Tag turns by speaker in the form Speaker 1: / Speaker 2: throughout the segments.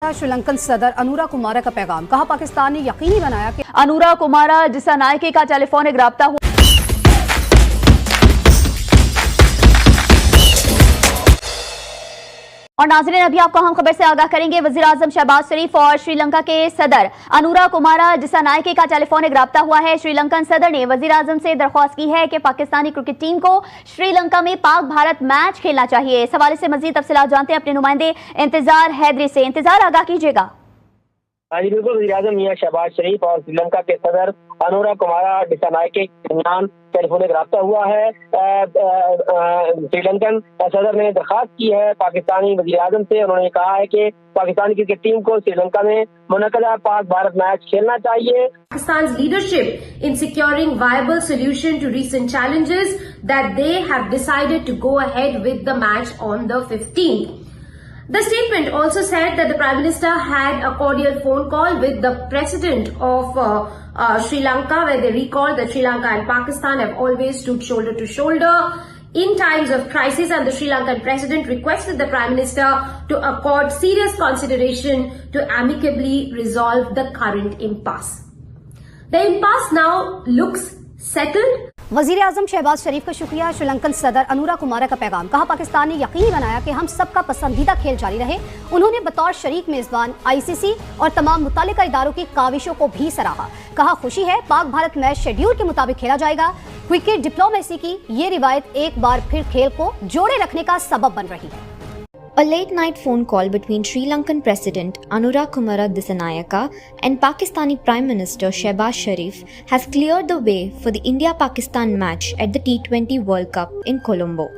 Speaker 1: श्रीलंकन सदर अनुरा कुमारा का पैगाम। कहा, पाकिस्तान ने यकीनी बनाया कि
Speaker 2: अनुरा कुमारा दिसानायके का टेलीफोनिक राब्ता हुआ। और नाज़रीन, अभी आपको हम खबर से आगाह करेंगे। वज़ीर आज़म शहबाज शरीफ और श्रीलंका के सदर अनुरा कुमारा दिसानायके का टेलीफोनिक राब्ता हुआ है। श्रीलंकन सदर ने वज़ीर आज़म से दरख्वास्त की है कि पाकिस्तानी क्रिकेट टीम को श्रीलंका में पाक भारत मैच खेलना चाहिए। इस हवाले से मज़ीद तफसीलात जानते हैं अपने नुमाइंदे इंतजार हैदरी से। इंतजार, आगाह कीजिएगा।
Speaker 3: जी बिल्कुल, वज़ीर आज़म मियां शहबाज शरीफ और श्रीलंका के सदर अनुरा कुमारा दिसानायके के दरमियान टेलीफोनिक राब्ता हुआ है। श्रीलंकन सदर ने दरखास्त की है पाकिस्तानी वज़ीर आज़म से। उन्होंने कहा है कि पाकिस्तानी क्रिकेट टीम को श्रीलंका में मुनक़दा पाक भारत मैच खेलना चाहिए।
Speaker 4: Pakistan's leadership in securing viable solution to recent challenges that they have decided to go ahead with the match on the 15th. The statement also said that the Prime Minister had a cordial phone call with the President of Sri Lanka, where they recalled that Sri Lanka and Pakistan have always stood shoulder to shoulder in times of crisis, and the Sri Lankan President requested the Prime Minister to accord serious consideration to amicably resolve the current impasse. The impasse now looks settled.
Speaker 1: वजीर आजम शहबाज शरीफ का शुक्रिया। श्रीलंकन सदर अनुरा कुमारा का पैगाम। कहा, पाकिस्तान ने यकीनी बनाया कि हम सबका पसंदीदा खेल जारी रहे। उन्होंने बतौर शरीक मेजबान ICC और तमाम मुतालिका इदारों की काविशों को भी सराहा। कहा, खुशी है पाक भारत मैच शेड्यूल के मुताबिक खेला जाएगा। क्रिकेट डिप्लोमेसी की ये रिवायत एक बार फिर खेल को जोड़े रखने का सबब बन रही है।
Speaker 5: A late-night phone call between Sri Lankan President Anura Kumara Dissanayaka and Pakistani Prime Minister Shehbaz Sharif has cleared the way for the India-Pakistan match at the T20 World Cup in Colombo.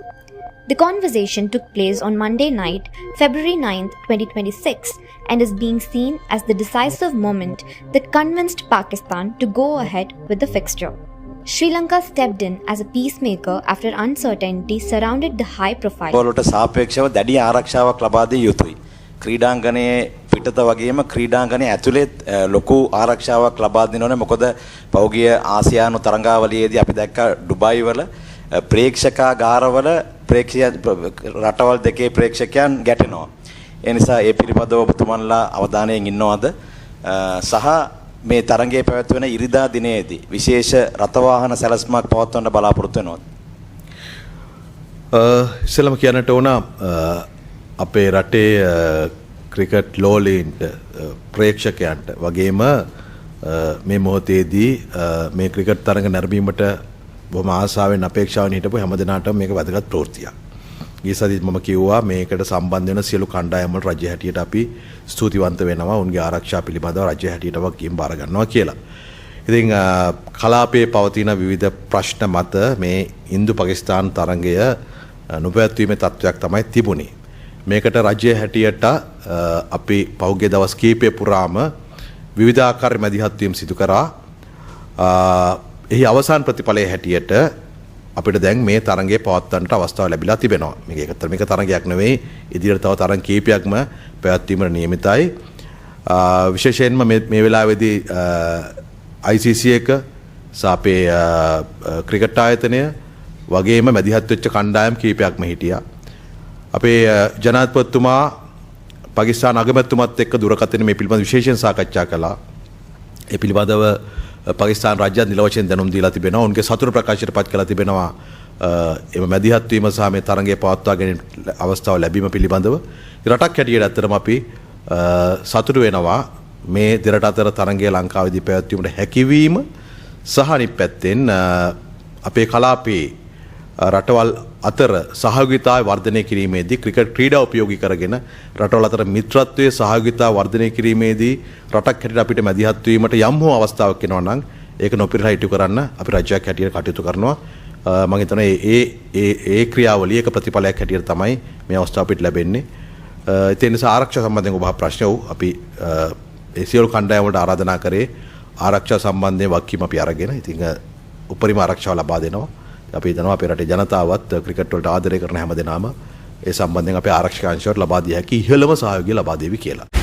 Speaker 5: The conversation took place on Monday night, February 9th, 2026, and is being seen as the decisive moment that convinced Pakistan to go ahead with the fixture. Sri Lanka stepped in as a peacemaker after uncertainty surrounded the high-profile.
Speaker 6: වලට සාපේක්ෂව දැඩි ආරක්ෂාවක් ලබා දිය යුතුයි. ක්‍රීඩාංගණයේ පිටත වගේම ක්‍රීඩාංගණයේ ඇතුළේ ලොකු ආරක්ෂාවක් ලබා දෙන්න ඕනේ. මොකද පෞගිය ආසියානු තරඟාවලියේදී අපි දැක්ක ඩුබායි වල ප්‍රේක්ෂකාගාරවල රටවල් දෙකේ ප්‍රේක්ෂකයන් ගැටෙනවා. ඒ නිසා ඒ පිළිබඳව ඔබතුමන්ලා අවධානයෙන් ඉන්නවද? සහ මේ තරඟයේ පැවැත්වෙන ඉරිදා දිනයේදී විශේෂ රථවාහන සැලැස්මක් පවත්වන්න බලාපොරොත්තු වෙනවද?
Speaker 7: ඉස්සෙල්ලාම කියන්නට ඕන අපේ රටේ ක්‍රිකට් ලෝලීන්ට ප්‍රේක්ෂකයන්ට වගේම මේ මොහොතේදී මේ ක්‍රිකට් තරඟ නැරඹීමට බොහොම ආසාවෙන් අපේක්ෂාවෙන් හිටපු හැමදෙනාටම මේක වැදගත් ප්‍රවෘත්තියක්. ගිය සතියේත් මම කිව්වා මේකට සම්බන්ධ වෙන සියලු කණ්ඩායම් වල රජය හැටියට අපි ස්තුතිවන්ත වෙනවා. උන්ගේ ආරක්ෂා පිළිබඳව රජය හැටියට වගකීම් බාර ගන්නවා කියලා. ඉතින් කලාපයේ පවතින විවිධ ප්‍රශ්න මත මේ ඉන්දු පාකිස්තාන් තරඟය නොපැවැත්වීමේ තත්ත්වයක් තමයි තිබුණේ. මේකට රජය හැටියට අපි පහුගිය දවස් කීපය පුරාම විවිධාකාර මැදිහත් වීම් සිදු කරා. එහි අවසාන ප්‍රතිඵලයේ හැටියට අපිට දැන් මේ තරඟය පවත්වන්නට අවස්ථාව ලැබිලා තිබෙනවා. මේක තරඟයක් නෙවෙයි, ඉදිරියට තව තරඟ කීපයක්ම පැවැත්වීමට නියමිතයි. විශේෂයෙන්ම මේ වෙලාවේදී ICC එක සාපේ ක්‍රිකට් ආයතනය වගේම මැදිහත් වෙච්ච කණ්ඩායම් කීපයක්ම හිටියා. අපේ ජනාධිපතිතුමා පාකිස්තාන අගමැතිතුමත් එක්ක දුරකථනයේ මේ පිළිබඳව විශේෂයෙන් සාකච්ඡා කළා. ඒ පිළිබඳව පාකිස්තාන රාජ්‍යය නිල වශයෙන් දැනුම් දීලා තිබෙනවා. උන්ගේ සතුට ප්‍රකාශයට පත් කළා තිබෙනවා. එම මැදිහත් වීම සහ මේ තරඟය පවත්වා ගැනීම අවස්ථාව ලැබීම පිළිබඳව රටක් හැටියට ඇත්තටම අපි සතුටු වෙනවා. මේ දෙරට අතර තරඟය ලංකාවේදී පැවැත්වීමට හැකියවීම සහ අනිත් පැත්තෙන් අපේ කලාපයේ රටවල් අතර සහයෝගීතාවය වර්ධනය කිරීමේදී ක්‍රිකට් ක්‍රීඩා උපයෝගී කරගෙන රටවල් අතර මිත්‍රත්වයේ සහයෝගීතාවය වර්ධනය කිරීමේදී රටක් හැටියට අපිට මැදිහත් වීමට යම් හෝ අවස්ථාවක් එනවා නම් ඒක නොපිරහා ඉටු කරන්න අපි රජයක් හැටියට කටයුතු කරනවා. මම හිතනවා ඒ ක්‍රියාවලිය එක ප්‍රතිඵලයක් හැටියට තමයි මේ අවස්ථාව අපිට ලැබෙන්නේ. ඒ නිසා ආරක්ෂා සම්බන්ධයෙන් ඔබ ප්‍රශ්න වූ අපි ඒ සියලු කණ්ඩායම් වලට ආරාධනා කරේ ආරක්ෂා සම්බන්ධයෙන් වගකීම් අපි අරගෙන ඉතින් උපරිම ආරක්ෂාව ලබා දෙනවා. අපි හිතනවා අපේ රටේ ජනතාවත් ක්‍රිකට් වලට ආදරය කරන හැමදෙනාම ඒ සම්බන්ධයෙන් අපේ ආරක්ෂක අංශයට ලබා දිය හැකි ඉහළම සහයෝගය ලබා දෙවි කියලා.